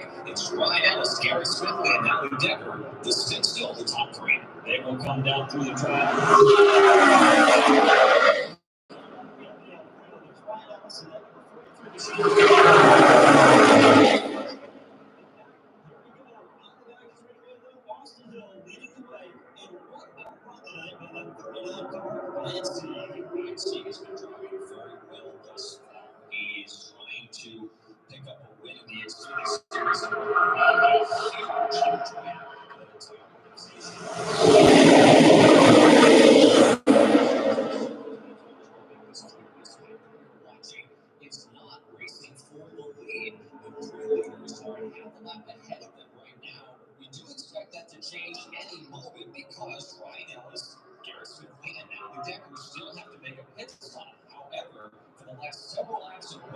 flag. It's Ryan Ellis, Garrett Smithley, and Natalie Decker. This is still the top three. They will come down through the track. He's been driving very well thus far. He's trying to pick up a win in the Xfinity Series. Huge win. It's not racing for the lead. The three leaders are half a lap ahead of them right now. We do expect that to change any moment because Ryan Ellis, Garrett Smithley, and Natalie Decker still have to make a pit stop. However, for the last several laps in a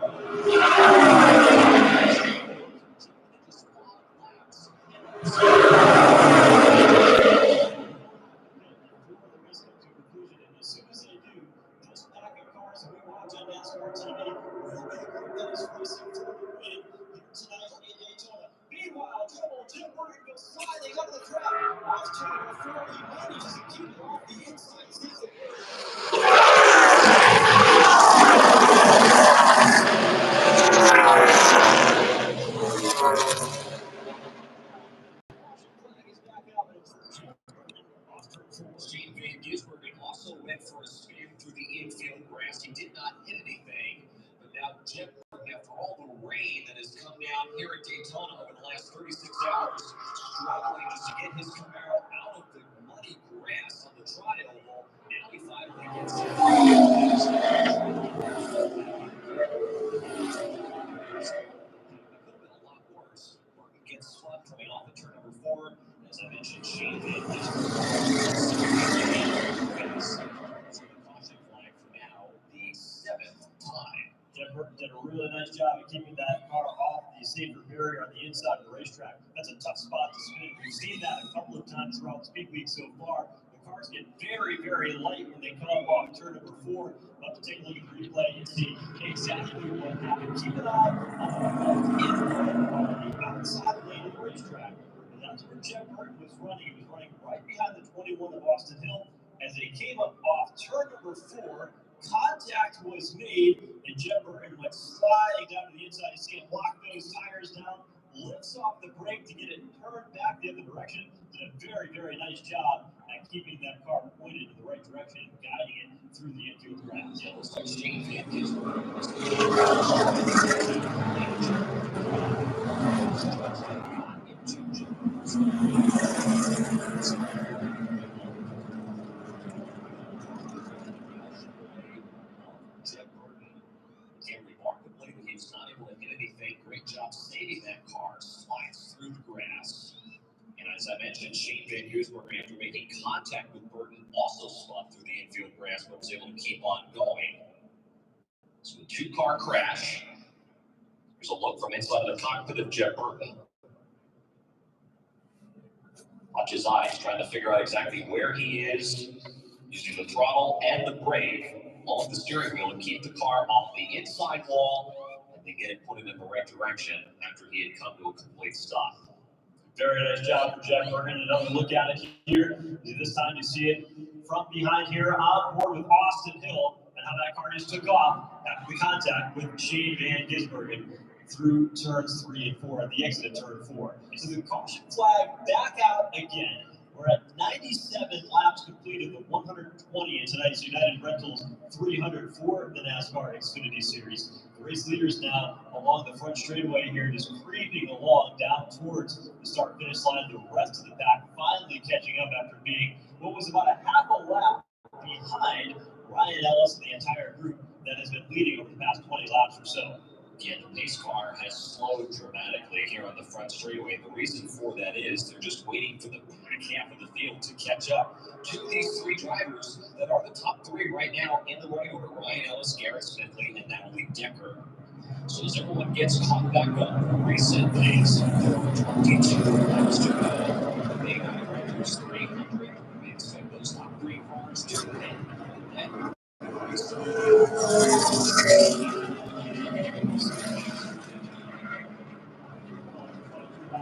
as soon as they do, this pack of cars that we watch on NASCAR TV will be the group that is racing for the win here tonight in Daytona. Meanwhile, Trouble Jim Burton goes sliding up the track. Off turn before he manages to keep it off the inside. Sees it. Shane Van Gisbergen also went for a spin through the infield grass. He did not hit anything, but now Jim Burton, after all the rain that has come down here at Daytona over the last 36 hours, struggling just to get his Camaro out of the muddy grass on the tri-oval. Now he finally gets it. It could have been a lot worse. Burton gets swept coming off of turn number 4. As I mentioned, Shane Van the 7th time. Jim Burton did a really nice job of keeping that car off the safer barrier on the inside of the racetrack. That's a tough spot to spin. We've seen that a couple of times throughout the speed week so far. The cars get very, very light when they come off turn number 4. But to take a look at the replay and see exactly what happened. Keep an eye on the outside lane of the racetrack. And that's where Jim Burton was running. He was running right behind the 21 of Austin Hill. As they came up off turn number 4, contact was made, and Jim Burton went sliding down to the inside. You see him lock those tires down, lifts off the brake to get it turned back the other direction. Did a very, very nice job at keeping that car pointed in the right direction and guiding it through the infield grass. Yeah, looks like Shane Van Gisbergen was and remarkably, he was not able to hit anything. Great job saving that car. Slides through the grass. And as I mentioned, Shane Van Gisbergen, after making contact with Burton, also spun through the infield grass, but was able to keep on going. So a two-car crash. Here's a look from inside the cockpit of Jim Burton. Watch his eyes, trying to figure out exactly where he is, using the throttle and the brake along the steering wheel to keep the car off the inside wall and to get it put in the right direction after he had come to a complete stop. Very nice job for Jim Burton. Another look at it here. This time you see it from behind here on board with Austin Hill and how that car just took off after the contact with Shane Van Gisbergen through turns 3 and 4 at the exit of turn 4. So the caution flag back out again. We're at 97 laps completed with 120 in tonight's United Rentals 300 for the NASCAR Xfinity Series. The race leaders now along the front straightaway here, just creeping along down towards the start-finish line. The rest of the pack finally catching up after being what was about a half a lap behind Ryan Ellis and the entire group that has been leading over the past 20 laps or so. Yeah, the pace car has slowed dramatically here on the front straightaway. The reason for that is they're just waiting for the back half of the field to catch up to these three drivers that are the top 3 right now in the running order: Ryan Ellis, Garrett Smithley, and Natalie Decker. So as everyone gets caught back up, reset phase, 22 laps to go. The United Rentals 300. We expect those top 3 cars to win that race. Skid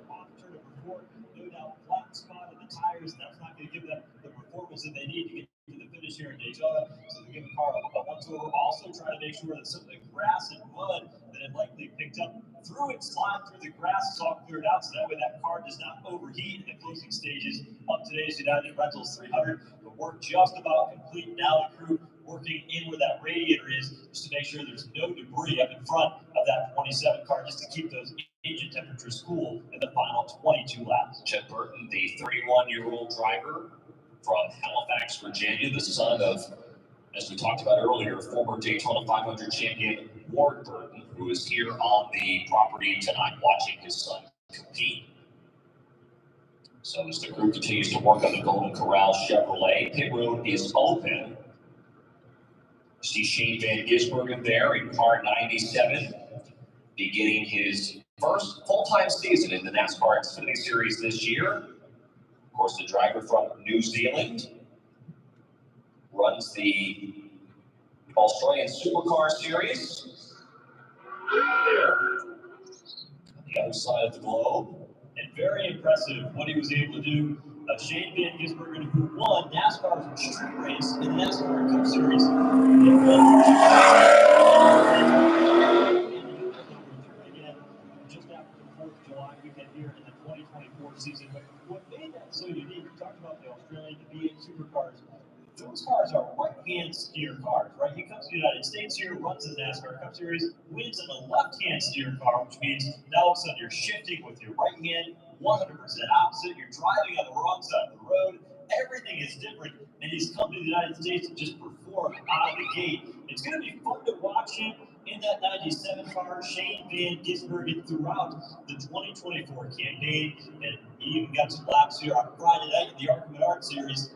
off turn number 4, no doubt flat spot on the tires. That's not going to give them the performance that they need to get to the finish here in Daytona. So they give the car a once over. Also try to make sure that some of the grass and mud that it likely picked up through it, slide through the grass, is all cleared out. So that way that car does not overheat in the closing stages of today's United Rentals 300. The work just about complete. Now the crew working in where that radiator is, just to make sure there's no debris up in front of that 27 car, just to keep those engine temperatures cool in the final 22 laps. Chet Burton, the 31-year-old driver from Halifax, Virginia, the son of, as we talked about earlier, former Daytona 500 champion Ward Burton, who is here on the property tonight watching his son compete. So as the group continues to work on the Golden Corral Chevrolet, pit road is open. See Shane Van Gisbergen there in car 97, beginning his first full-time season in the NASCAR Xfinity Series this year. Of course, the driver from New Zealand runs the Australian Supercar Series. There, on the other side of the globe. And very impressive what he was able to do. Shane Van Gisbergen, who won NASCAR's street race in the NASCAR Cup Series. Just after the 4th of July weekend here in the 2024 season. But what made that so unique, we talked about the Australian, the V8 supercars. Those cars are right-hand steer cars, right? He comes to the United States here, runs the NASCAR Cup Series, wins in a left-hand steer car, which means now all of a sudden you're shifting with your right hand, 100% opposite. You're driving on the wrong side of the road. Everything is different, and he's come to the United States to just perform out of the gate. It's going to be fun to watch him in that 97 car, Shane Van Gisbergen, throughout the 2024 campaign, and he even got some laps here on Friday night in the Arkham Art Series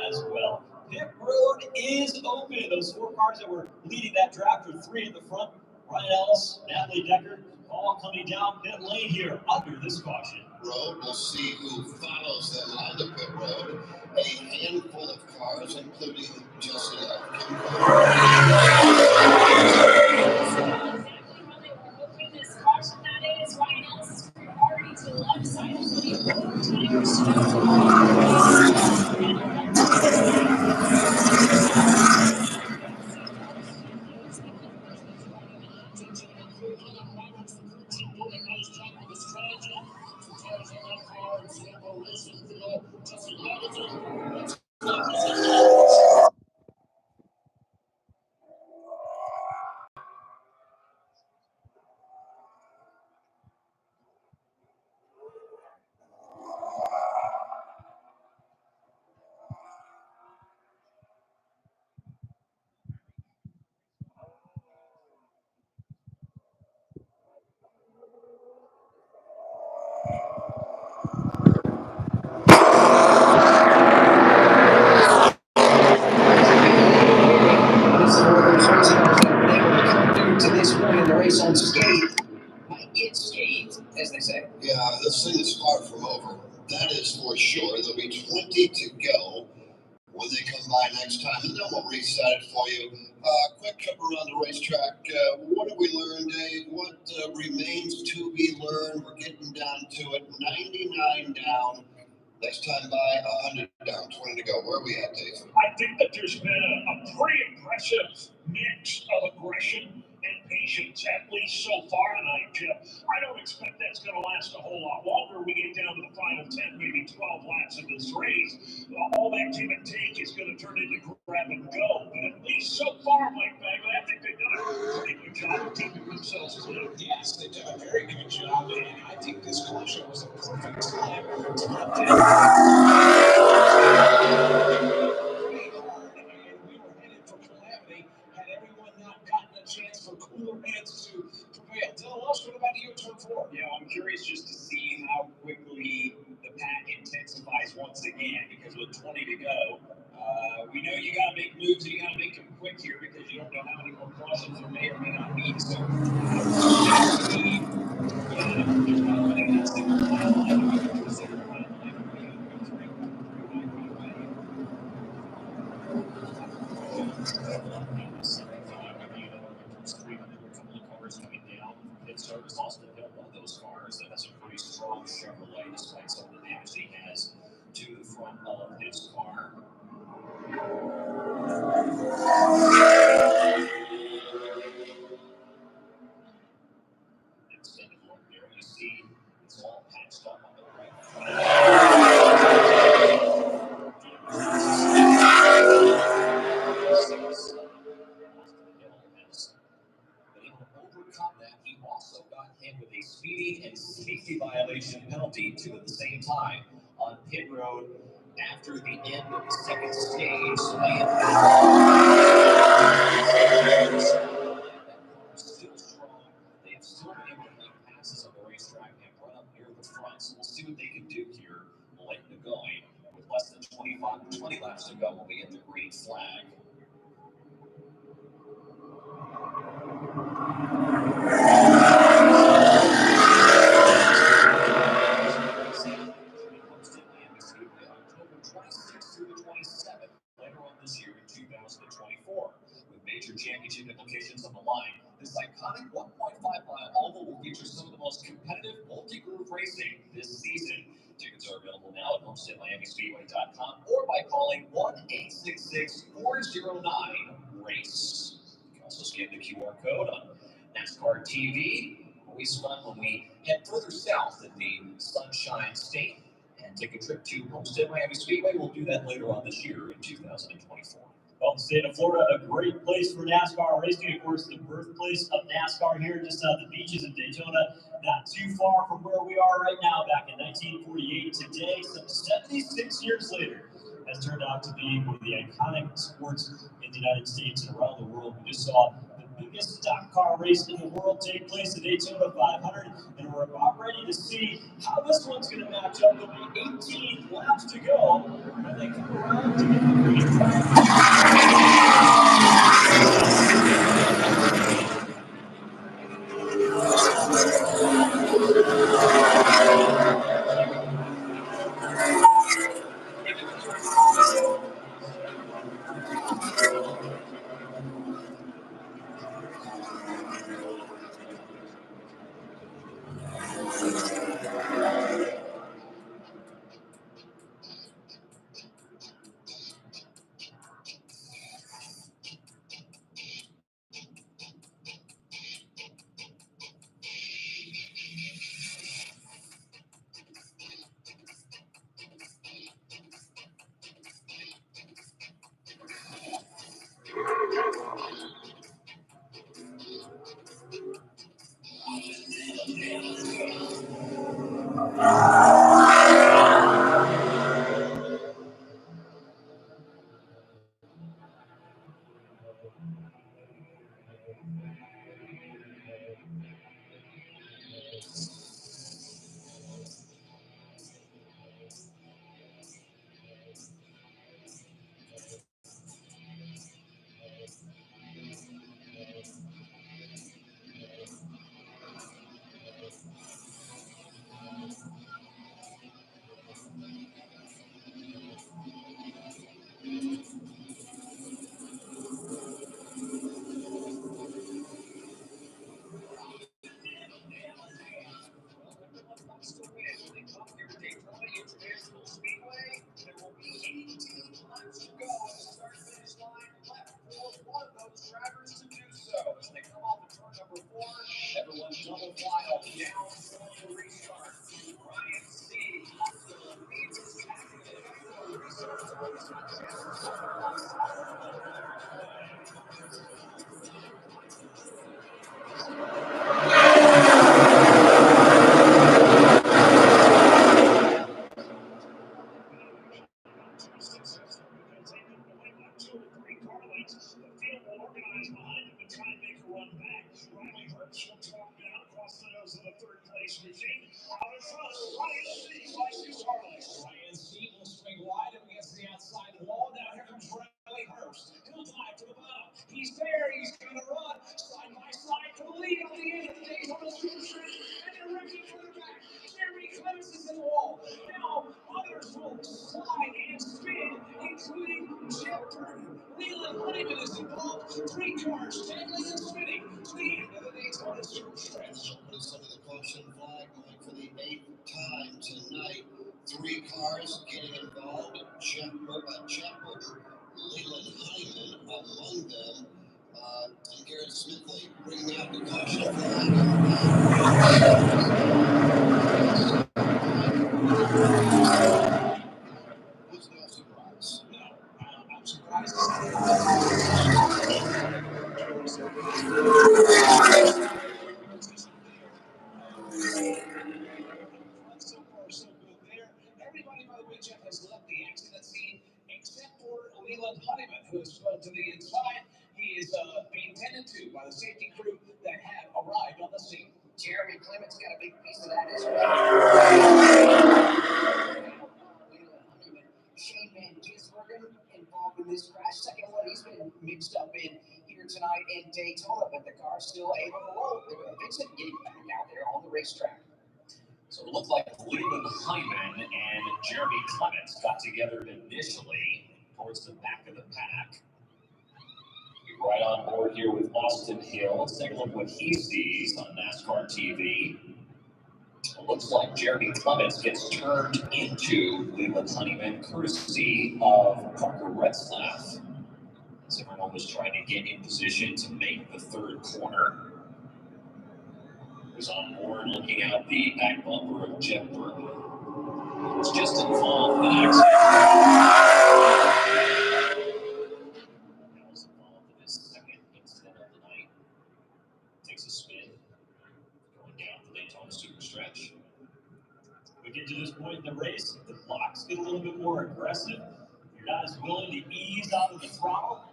as well. Pit road is open. Those 4 cars that were leading that draft are 3 in the front. Ryan Ellis, Natalie Decker, all coming down pit lane here under this caution. Road, we'll see who follows them on the pit road. A handful of cars, including Jesse This caution that is, Ryan Ellis is already to the left side of to this point in the race on skate, might get skate, as they say. Yeah, this thing is far from over. That is for sure. There'll be 20 to go when they come by next time, and then we'll reset it for you. Quick trip around the racetrack. What have we learned, Dave? What remains to be learned? We're getting down to it. 99 down. Next time by, 100 down, 20 to go. Where are we at, Dave? I think that there's been a pretty impressive mix of aggression and patience, at least so far tonight, Jeff. I don't expect that's going to last a whole lot longer. We get down to the final 10, maybe 12 laps of this race. All that give and take is going to turn into grab and go. But at least so far, Mike Bagley, I think they've done a pretty good job of keeping themselves clear. Yes, they've done a very good job, and I think this caution was a perfect time to let them had everyone not gotten a chance for cooler heads to prevail. Dylan Walsh, what about you in turn 4? Yeah, I'm curious just to see how quickly the pack intensifies once again, because with 20 to go, we know you got to make moves and you got to make them quick here because you don't know how many more cautions there may or may not be. So, speed, just not running that single file line, you can consider a file line where you go through. Coming down pit service, Austin Hill, one of those cars that has a pretty strong Chevrolet, despite some of the damage he has to the front of his car. Extended look there, you see it's all patched up on the right front. Austin Hill has been able to overcome that. He also got hit with a speeding and safety violation penalty, two at the same time, on pit road after the end of the second stage. Still strong. They have still been able to make passes on the racetrack and run up near the front. So we'll see what they can do here late in the going. With less than 20 laps to go when we get the green flag. October 26th through the 27th, later on this year in 2024, with major championship implications on the line. This iconic 1.5-mile oval will feature some of the most competitive multi-groove racing this season. Tickets are available now at HomesteadMiamiSpeedway.com or by calling 1-866-409-RACE. You can also scan the QR code on NASCAR TV. Always fun when we head further south in the Sunshine State and take a trip to Homestead Miami Speedway. We'll do that later on this year in 2024. Well, the state of Florida, a great place for NASCAR racing. Of course, the birthplace of NASCAR here, just on the beaches of Daytona, not too far from where we are right now, back in 1948. Today, some 76 years later, has turned out to be one of the iconic sports in the United States and around the world. We just saw the biggest stock car race in the world take place at Daytona 500, and we're about ready to see how this one's going to match up. There'll be 18 laps to go when they come around to get the green flag. International Speedway. There will be 18 laps to go on the start-finish line. Left for one of those drivers to do so. As they come off the turn number 4, everyone double file down from the restart. Ryan C. leads his pack in the restart times on Ryan C will swing wide up against the outside wall. Now here comes Riley Hurst. He'll dive to the bottom. He's there. He's going to run side by side for the lead on the end of the Daytona Super Stretch. And they're wrecking for the back. Jeremy Clemens is in the wall. Now others will slide and spin into including Jeff Burton. Leland Honeyman is involved. 3 cars tangling and spinning to the end of the Daytona Superstretch. It's under the caution flag, Mike, for the 8th time tonight. 3 cars getting involved. Jeff Burton, Leland Honeyman among them. And Garrett Smithley bringing out the caution flag. Was no surprise. No, I'm surprised. So far, so good there. Everybody, by the way, Jeff, has left the accident scene except for Leland Honeyman, who has fled to the inside. He is being tended to by the safety crew that have arrived on the scene. Jeremy Clement's got a big piece of that as well. Leland Honeyman, Shane Van Gisbergen involved in this crash. Second one, he's been mixed up in here tonight in Daytona, but the car's still able to roll. They're going to fix it, getting back out there on the racetrack. So it looked like Leland Hyman and Jeremy Clements got together initially towards the back of the pack. We're right on board here with Austin Hill. Let's take a look at what he sees on NASCAR TV. It looks like Jeremy Clements gets turned into Leland Honeyman, courtesy of Parker Retzlaff. As everyone was trying to get in position to make the 3rd corner. Was on board looking out the back bumper of Jeff Burton. Was just involved in an accident. He was involved in his 2nd incident of the night. Takes a spin. Going down the Daytona Superstretch. We get to this point in the race, the blocks get a little bit more aggressive. You're not as willing to ease out of the throttle.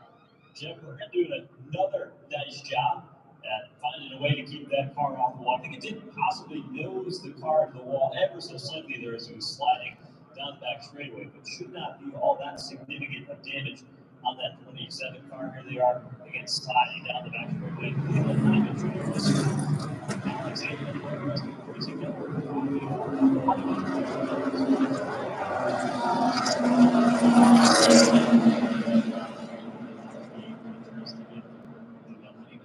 Jeff Burton doing another nice job at finding a way to keep that car off the wall. I think it did possibly nose the car to the wall ever so slightly there as it was sliding down the back straightaway, but should not be all that significant of damage on that 27 car. Here they are, again, sliding down the back straightaway.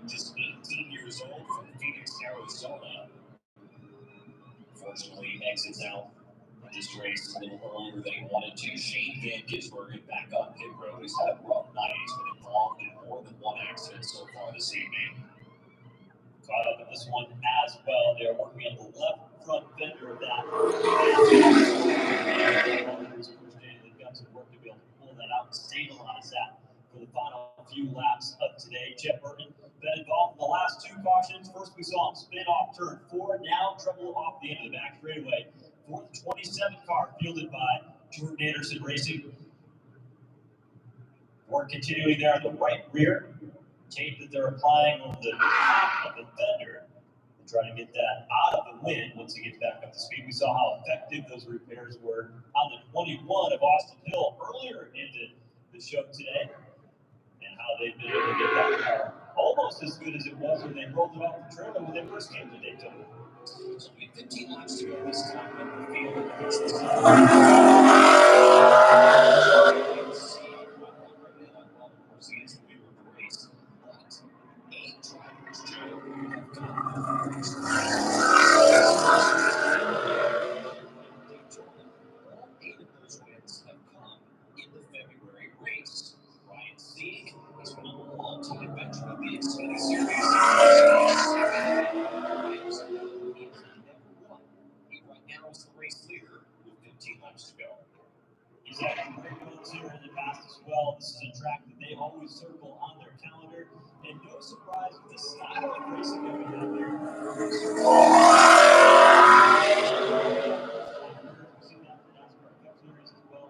Just 18 years old from Phoenix, Arizona. Unfortunately, exits out of this race a little earlier than he wanted to. Shane Van Gisbergen back up pit road. He's had a rough night. He's been involved in more than one accident so far this evening. Caught up in this one as well. They're working on the left front fender of that. They've got some work to be able to pull that out and stabilize that for the final few laps of today. Jeff Burton been involved in the last 2 cautions. First, we saw him spin off turn 4. Now, trouble off the end of the back straightaway for the 27 car fielded by Jordan Anderson Racing. Work continuing there on the right rear. Tape that they're applying on the top of the fender to try to get that out of the wind once it gets back up to speed. We saw how effective those repairs were on the 21 of Austin Hill earlier into the show today, and how they've been able to get that car almost as good as it was when they rolled it off the trailer when they first came to Daytona. So we have 15 laps to go this time in the field against the He's been on a long-time veteran of the Xfinity series. He right now is the race leader with 15 laps to go. He's had some great wins here in the past as well. This is a track that they always circle on their calendar. And no surprise with the style of racing that we have here. We've seen that for NASCAR Cup Series as well.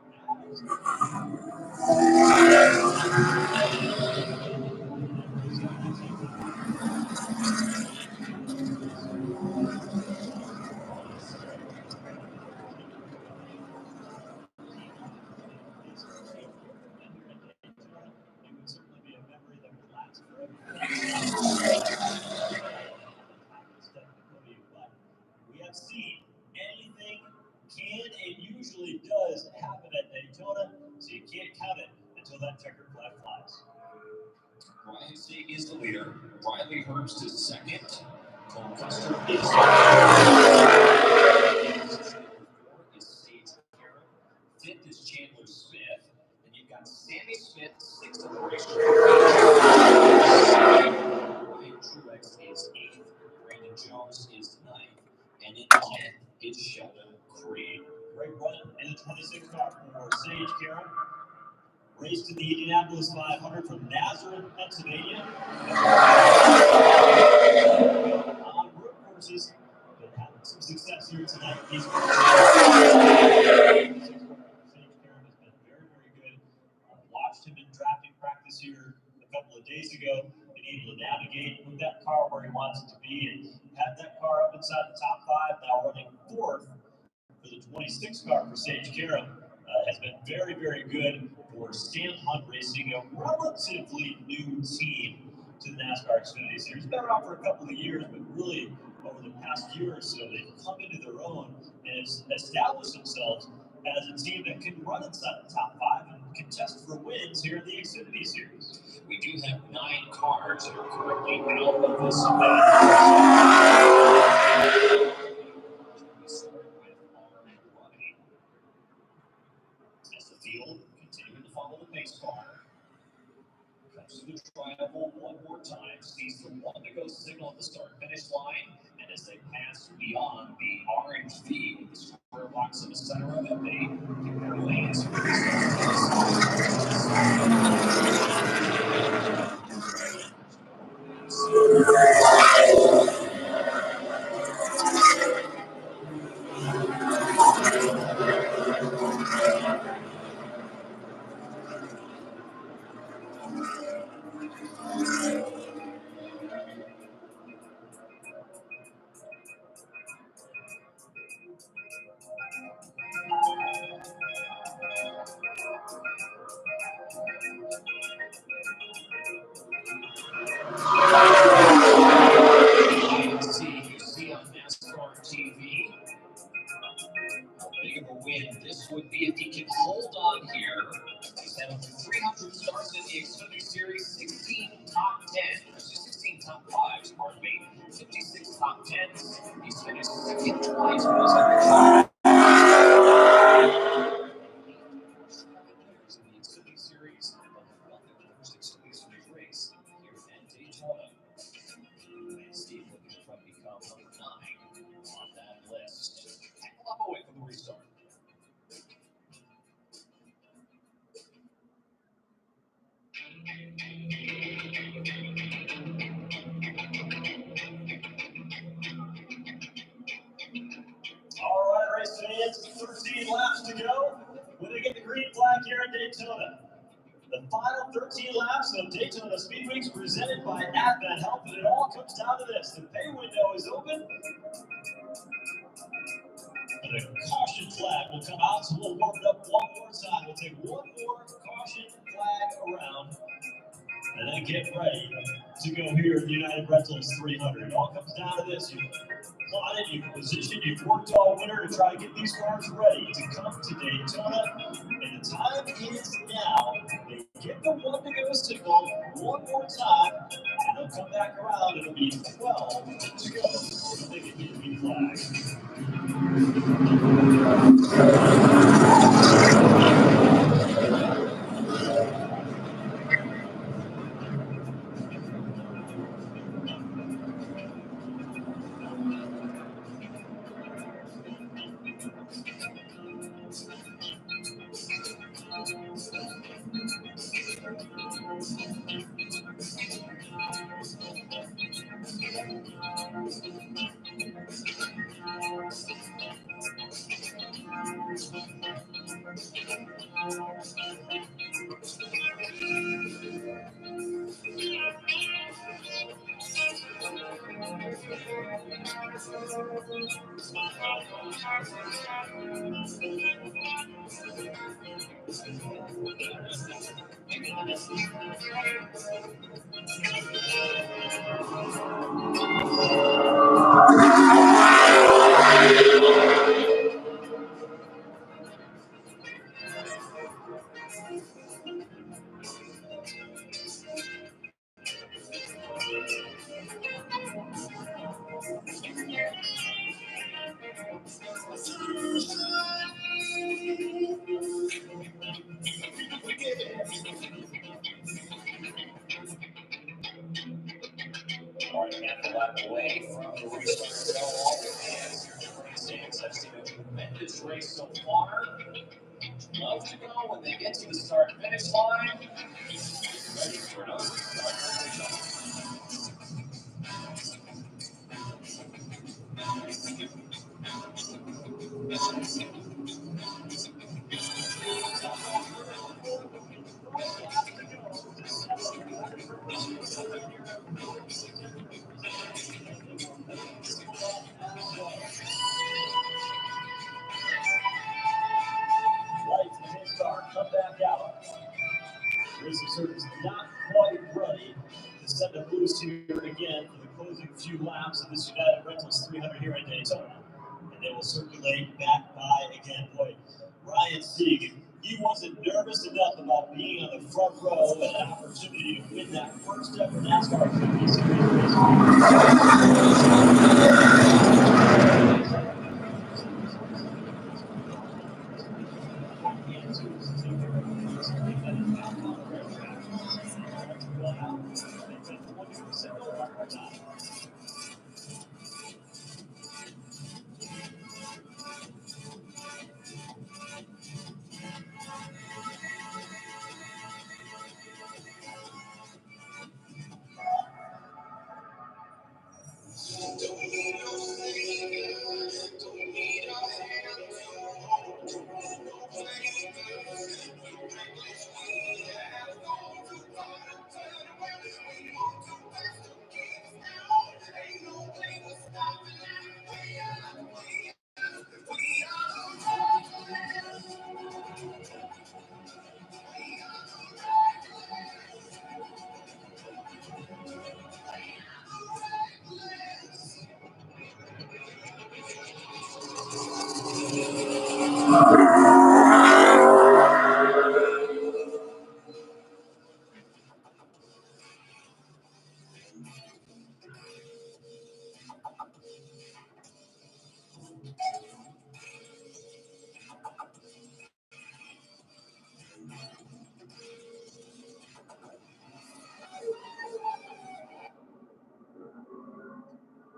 We have seen anything is the leader. Riley Herbst is second. Cole Custer is Sage Carroll. Fifth is Chandler Smith. And you've got Sammy Smith, sixth on the racetrack. Ryan Truex is eighth. Brandon Jones is ninth. And in 10th is Sheldon Creed. Great run in the 26 car for Sage Carroll. Race to the Indianapolis 500 from Nazareth, Pennsylvania. On road courses, but having some success here tonight. Sage Carroll has been very, very good. Watched him in drafting practice here a couple of days ago, been able to navigate with that car where he wants it to be, and had that car up inside the top five, now running fourth for the 26 car for Sage Carroll. Has been very, very good for Stan Hunt Racing, a relatively new team to the NASCAR Xfinity Series. Been around for a couple of years, but really over the past year or so, they've come into their own and have established themselves as a team that can run inside the top five and contest for wins here in the Xfinity Series. We do have 9 cars that are currently out of this event. We start with Arm Running. As the field continuing to follow the pace car. Comes to the trioval one more time, sees the 1-to-go signal at the start-finish line, and as they pass beyond the orange V with the square box in the center of it, they keep their lanes for the you see on NASCAR TV. How big of a win this would be if he can hold on here. He's had over 300 starts in the Xfinity Series, 16 top 10, 16 top 5s, pardon me, 56 top 10s. He's finished second twice for his other in the Xfinity Series, and won the first Xfinity Series race here at Daytona. And Steve looking to become number 9 on that list. Heck of a away from the restart. All right, race fans, 13 laps to go. When they get the green flag here at Daytona. The final 13 laps of Daytona Speedweeks presented by Advent Health, and it all comes down to this. The pay window is open, and a caution flag will come out, so we'll warm it up one more time. We'll take one more caution flag around, and then get ready to go here in the United Rentals 300. It all comes down to this. You've plotted, you've positioned, you've worked all winter to try to get these cars ready to come to Daytona, and the time is now. They get the 1-to-go signal one more time, and they'll come back around. It'll be 12 to go when they get the green flag. half a lap away from the restart. Go all the fans here at Race Stands. I've seen a tremendous race so far. Love to go when they get to the start-finish line. Ready for another restart. Lights and his car come back out. Racing Service not quite ready to send them loose here again for the closing few laps of this United Rentals 300 here in Daytona. And they will circulate back by again. Boy, Ryan Sieg, he wasn't nervous enough about being on the front row and an opportunity to win that first ever NASCAR Xfinity Series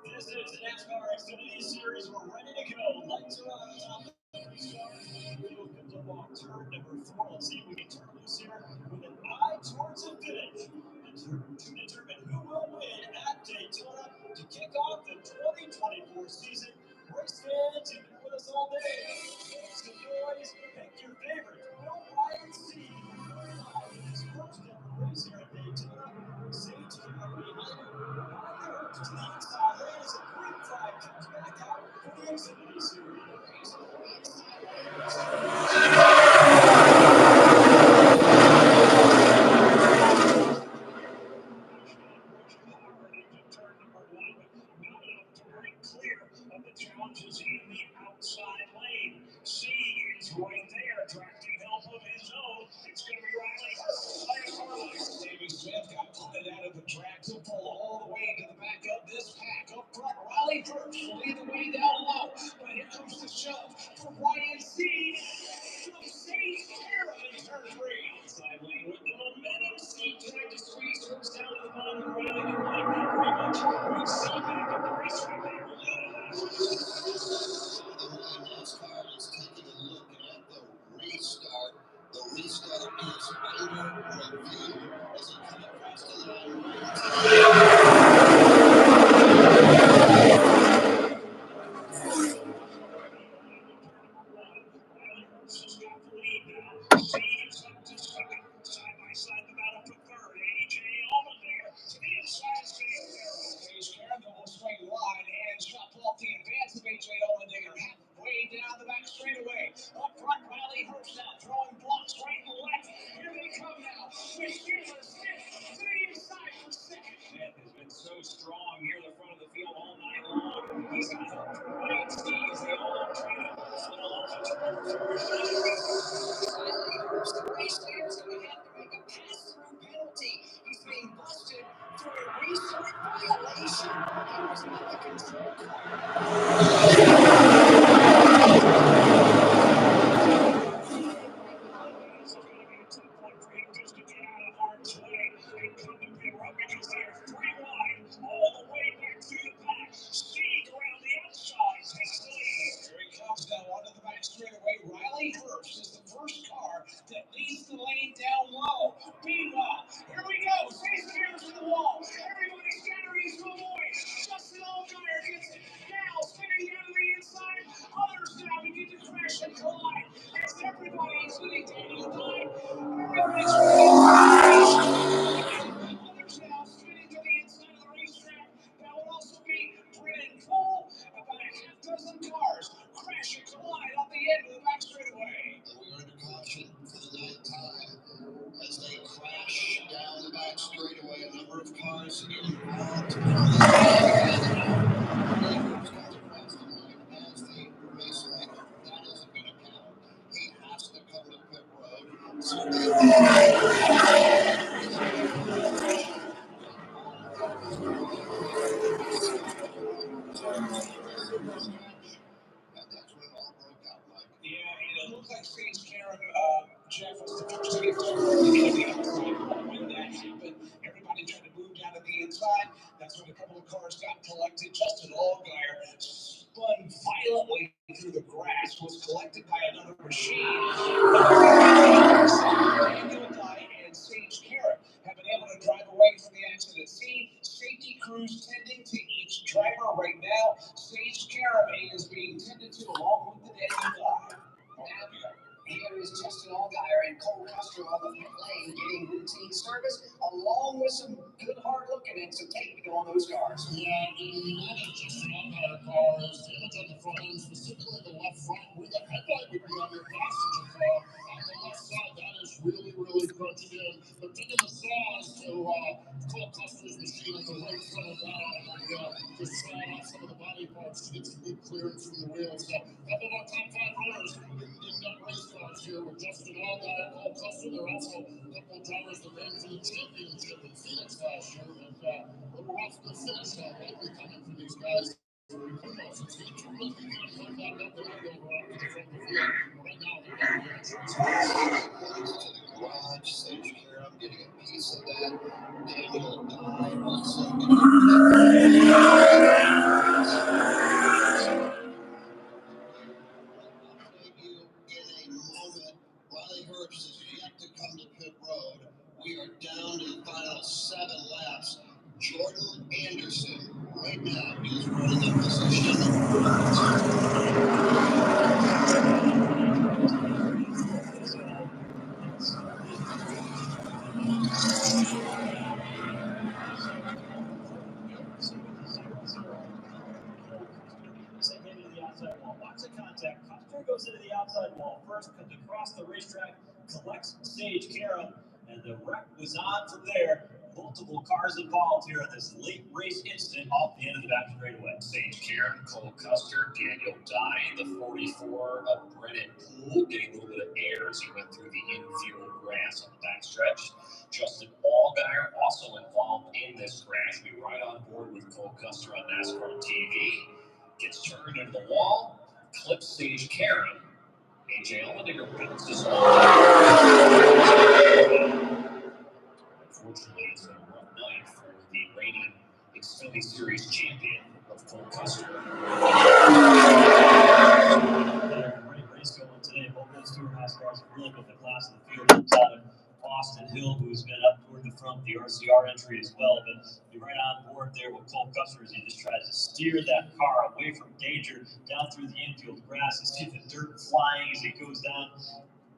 This is the NASCAR Xfinity Series. We're ready to go. Lights are on top of the restart. Field comes up on turn number 4. Let's see if we can turn loose here with an eye towards the finish. To determine who will win at Daytona to kick off the 2024 season. Race fans, you've been with us all day. Make some noise. Pick your favorite. Will Ryan Sieg live in his first ever race here at Daytona? Say to him behind him. To the inside lane as a green flag comes back out for the Xfinity Series. Challenges in the outside lane. Sieg is right there, attracting help of his own. It's going to be Riley Hurst. Davey Smith got punted out of the track to pull all the way to the back of this pack. Up front, Riley Hurst will lead the way down low. But here comes the shove for Ryan Sieg. From St. Sarah in turn 3. Outside lane with the momentum. Sieg tried to squeeze Hurst down to the bottom of the Riley didn't like that very much. We'll see back at the racetrack later. NASCAR is taking a look at the restart. The restart is under review as it comes across the line. Side the battle for third. A.J. Allmendinger to the inside. Chase Carroll will swing wide and shut off the advance of A.J. Allmendinger halfway down the back straightaway. Up front, Riley Hurst now throwing blocks right and left. Here they come now. With Taylor Smith to the inside for second. Smith has been so strong near the front of the field all night long. He's got help from Ryan Sieg as they all try to settle on the turn for The race leader's going to have to make a pass-through penalty. He's being busted for a restart violation. He was not the control car. Just to get out of harm's way and come to pit road because they are 3 wide all the way number of cars involved. Riley Herbst comes across the line as the race leader. That isn't going to count. He has to come to pit road. So and that's when it all broke out, Mike. Yeah, and it looked like Sage Karam, Jeff, was the first to get through the outside. When that happened, everybody tried to move down to the inside. That's when a couple of cars got collected. Justin Allgaier spun violently through the grass, was collected by another machine. Daniel Dye and Sage Karam have been able to drive away from the accident scene. Safety crews tending to each driver right now. Sage Karam is being tended to along with the Daniel Dye. Here is Justin Allgaier and Cole Custer on the pit lane getting routine service, along with some good hard looking and some tape to go on those cars. Yeah, the not Justin Allgaier car is damage on the front end, specifically the left front, where the headlight would be on your passenger car. On the left side, that is really, really crunched in. But taking the saws to Cole Custer's machine on the right front of that, just sawing off some of the body parts to get some good clearance from the wheels. So, a couple of our top 5 runners in that race cars here with Justin Allgaier, Cole Custer. There are also a couple of drivers that ran for the championship in Phoenix last year. And a little rough to finish likely coming for these guys. Who knows? It's going to really be good to come back up and over after the front of the field. Right now, they're not going to choose. Points to the garage. Sage Karam getting a piece of that. Daniel Dye also getting a update you in a moment. Riley Herbst is yet to come to pit road. We are down to the final 7 laps. Jordan Anderson right now is running in position. Sent him into the outside wall. Watch the contact. Custer goes into the outside wall. First comes across the racetrack, collects Sage Karam, and the wreck was on from there. Multiple cars involved here in this late race incident off the end of the back straightaway. Sage Karam, Cole Custer, Daniel Dye, the 44 of Brennan Poole, getting a little bit of air as he went through the infield grass on the backstretch. Justin Allgaier also involved in this crash. We ride on board with Cole Custer on NASCAR TV. Gets turned into the wall, clips Sage Karam. AJ Allmendinger bounces off. Unfortunately, it's been a rough night for the reigning Xfinity Series champion of Cole Custer. Great race going today. Both those two NASCARs have really put the class of the field outside of Austin Hill, who's been up toward the front, the RCR entry as well. But you're right on board there with Cole Custer as he just tries to steer that car away from danger down through the infield grass. You see the dirt flying as he goes down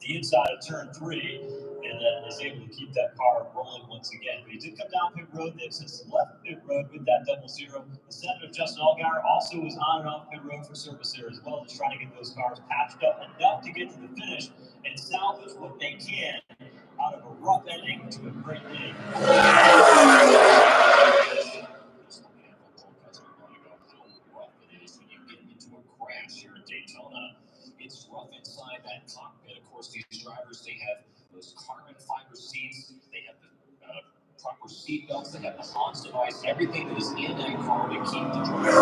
the inside of turn 3, and then is able to keep that car rolling once again. But he did come down pit road. They've since left pit road with that 0-0. The center of Justin Allgaier also was on and off pit road for service there as well, just trying to get those cars patched up enough to get to the finish and salvage what they can out of a rough ending to a great day. Just looking at what Cole Custer going to go, how rough it is when you get into a crash here at Daytona. It's rough inside that cockpit. Of course, these drivers, they have those carbon fiber seats. They have the proper seat belts. They have the Hans device. Everything that is in that car to keep the driver.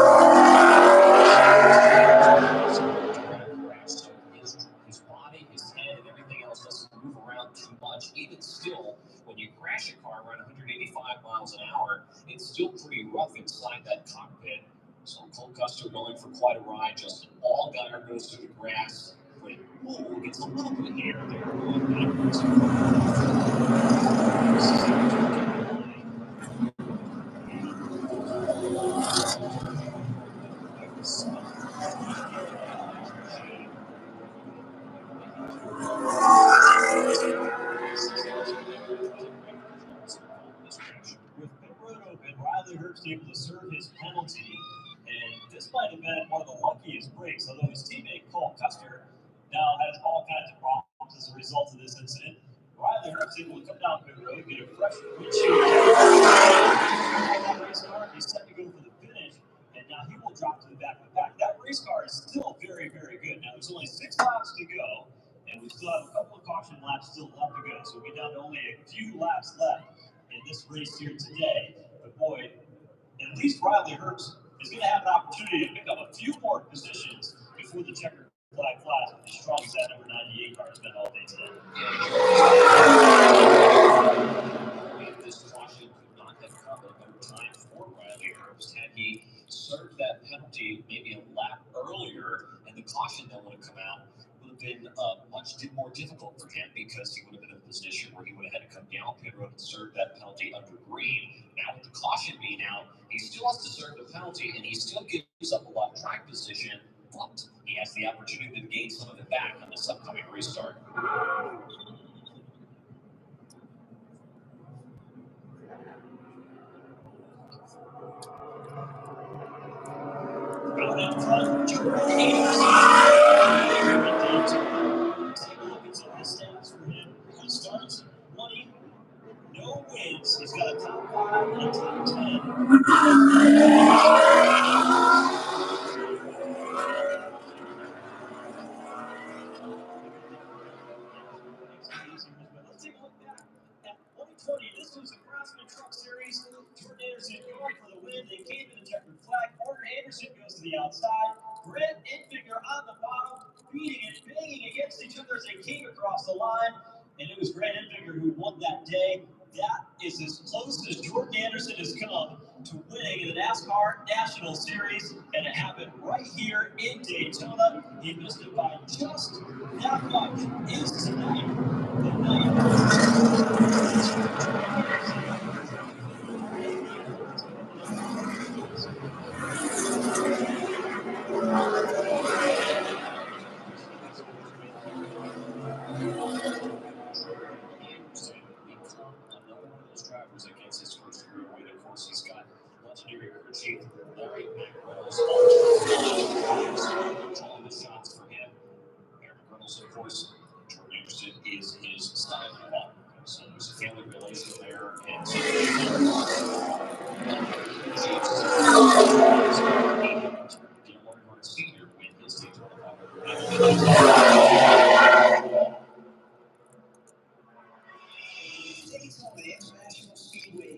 So his body, his head, and everything else doesn't move around too much. Even still, when you crash a car around 185 miles an hour, it's still pretty rough inside that cockpit. So Cole Custer going for quite a ride. Justin Allgaier goes through the grass. Brennan Poole gets a little bit of air there going backwards. With pit road open, Riley Herbst able to serve his penalty, and this might have been one of the luckiest breaks, although his teammate Cole Custer now has all kinds of problems as a result of this incident. Riley Herbst able to come down pit road, get a fresh windshield. this race here today. But boy, at least Riley Herbst is going to have an opportunity to pick up a few more positions before the checkered flag flies. As strong as that number 98 car has been all day today. This caution could not have come at a better time for Riley Herbst. Had he served that penalty maybe a lap earlier, and the caution that would have come out, would have been much more difficult for him because he would have been in a position where he would have had to come down pit road and serve that penalty under green. Now with the caution being out, he still has to serve the penalty, and he still gives up a lot of track position, but he has the opportunity to gain some of it back on this upcoming restart. Out in front, Jordan Anderson. Take a look at some of the stats for him. He starts 20, no wins. He's got a top 5 and a top 10. Let's take a look back at 2020. This was the Craftsman Truck Series. Jordan Anderson going for the win. They came to the checkered flag. Porter Anderson goes to the outside. Brett Enfinger on the bottom, beating and banging against each other as they came across the line. And it was Brett Enfinger who won that day. That is as close as Jordan Anderson has come to winning the NASCAR National Series, and it happened right here in Daytona. He missed it by just that much. Is tonight the night? Another one of those drivers that gets his first career win. Of course, he's got legendary crew chief Larry McReynolds calling the shots for him. Larry McReynolds, of course, Jordan Anderson is his son-in-law. So there's a family relation there. And so Senior win his Daytona 500. Daytona International Speedway.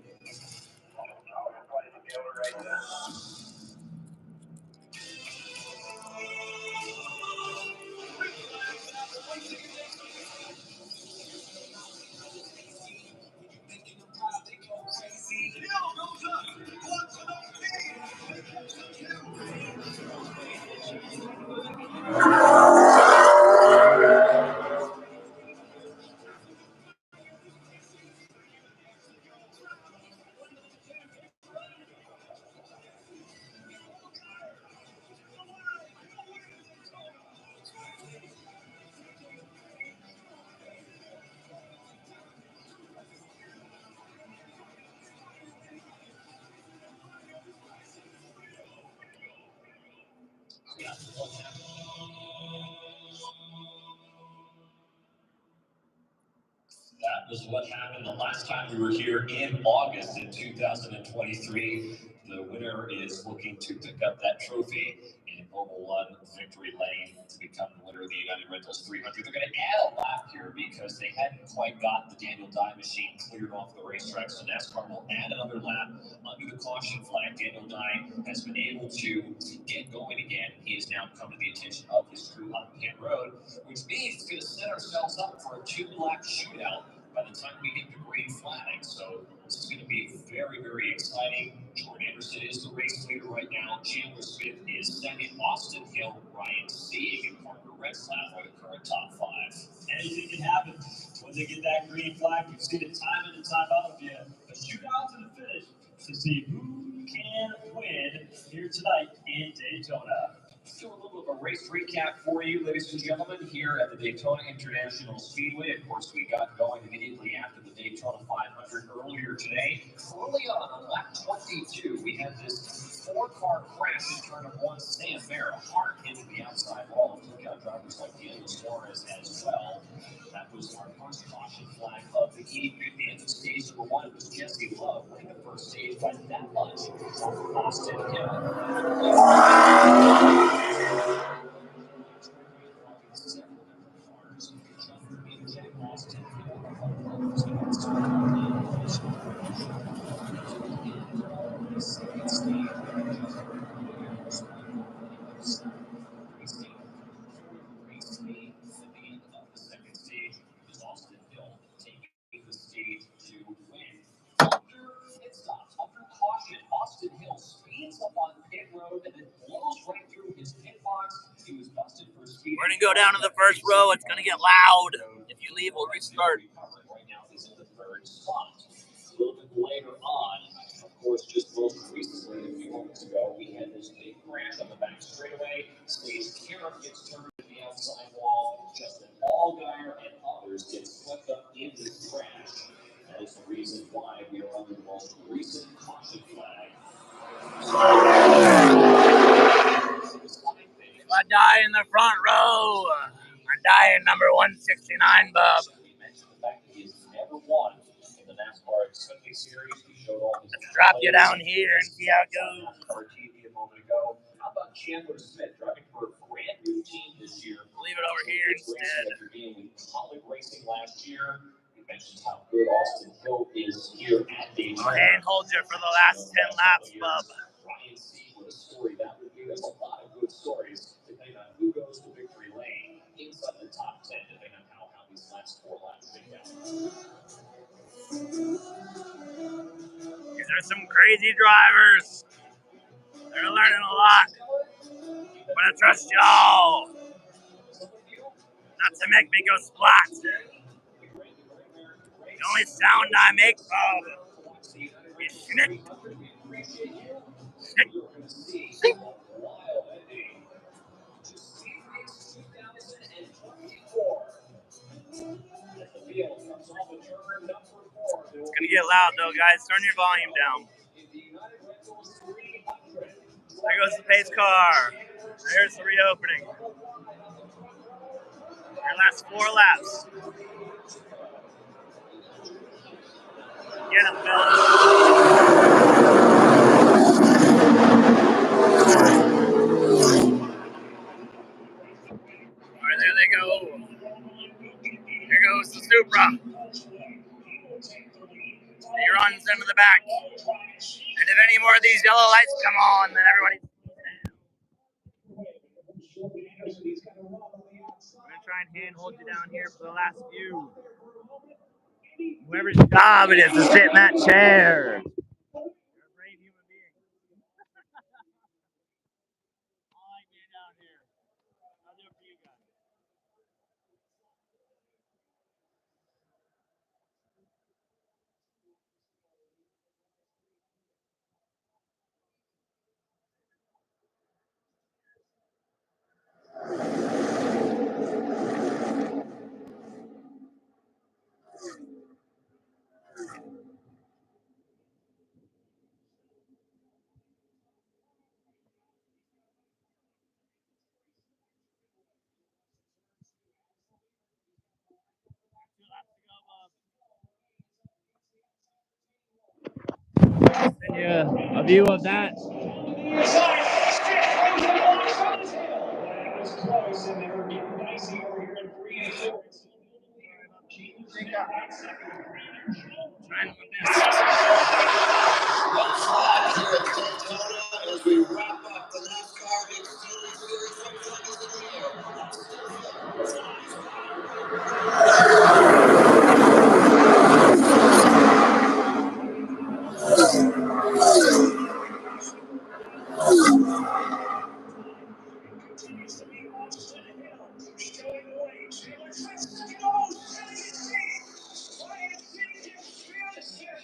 That was what happened the last time we were here in August in 2023. The winner is looking to pick up that trophy in Mobil 1 Victory Lane to become the winner of the United Rentals 300. They're going to add a lap here because they hadn't quite got the Daniel Dye machine cleared off the racetrack. So NASCAR will add another lap under the caution flag. Daniel Dye has been able to get going again. He has now come to the attention of his crew on pit road, which means it's going to set ourselves up for a 2-lap shootout by the time we get the green flag. So this is going to be very, very exciting. Jordan Anderson is the race leader right now. Chandler Smith is second. Austin Hill, Ryan Sieg, and Parker Retzlaff are the current top 5. Anything can happen when they get that green flag. You've seen it time in and time out. A shootout to the finish to see who can win here tonight in Daytona. Let's do a little bit of a race recap for you, ladies and gentlemen, here at the Daytona International Speedway. Of course, we got going immediately after the Daytona 500 earlier today. Early on lap 22, we had this 4-car crash in turn of 1. Sam Mayer, hard into the outside wall. Took out drivers like Daniel Suarez as well. That was our first caution flag of the evening. At the end of stage number 1, it was Jesse Love winning the first stage by that much over Austin Hill. road and then blows right through his pit box. He was busted for speed. We're going to go down to the first row. It's going to get loud. If you leave, we'll restart. Right now, he's in the third spot. A little bit later on, of course, just most recently, a few moments ago, we had this big crash on the back straightaway. Stage Karen gets turned to the outside wall. Justin Allgaier and others get swept up in this crash. That is the reason why we are under the most recent caution flag. If I die in the front row, I die in number 169, bub. We mentioned the fact that he has never won in the NASCAR Xfinity Series. We showed all his Let's drop you down here and see how it goes. NASCAR TV a moment ago. How about Chandler Smith driving for a brand new team this year? Leave it over here instead. After being with Holly Racing last year, we mentioned how good Austin Hill is here at Daytona. I'll handhold you for the last 10 laps, bub. Ryan C. What a story that would be. There's a lot of good stories depending on who goes to victory lane inside the top 10, depending on how these last 4 laps shake out. These are some crazy drivers. They're learning a lot. But I trust y'all not to make me go splat. The only sound I make, bub, is snick. Snick. Snick. It's gonna get loud though, guys. Turn your volume down. There goes the pace car. There's the reopening. Your last 4 laps. Get him, fellas. Alright, there they go. Here goes the Supra. He runs into the back. And if any more of these yellow lights come on, then everybody... I'm going to try and handhold you down here for the last few. Whoever's job it is to sit in that chair. You're a brave human being. I like being down here. I'll do it for you guys. Send you a view of that. Trying to miss. As we wrap up the NASCAR Xfinity Series.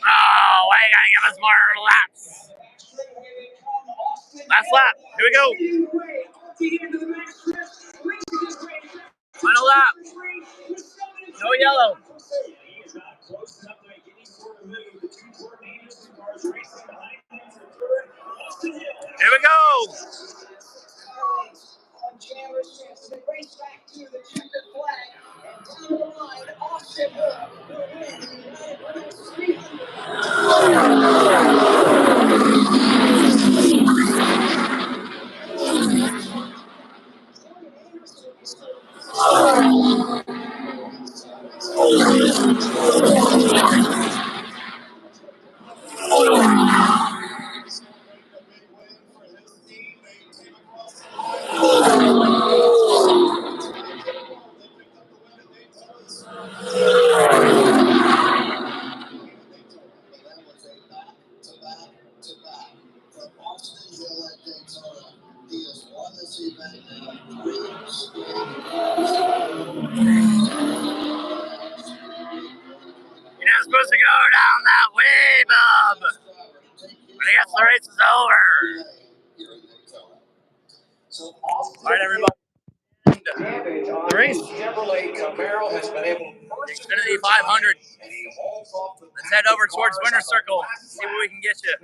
Oh, why you gotta give us more laps? Last lap. Here we go. Final lap. No yellow. Here we go. Race back to the checkered flag, and down the line, Austin Hill You're not supposed to go down that way, bub. But I guess the race is over. All right, everybody. The race. Chevrolet Camaro has been able to Xfinity 500. Let's head over towards Winter Circle. See what we can get you.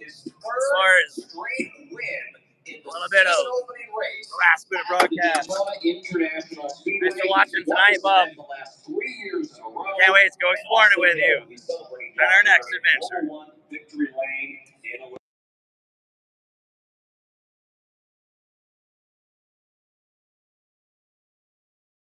As far as a little bit of last minute broadcast. Thanks for watching tonight, bub. Can't wait to go exploring it with you on our next adventure.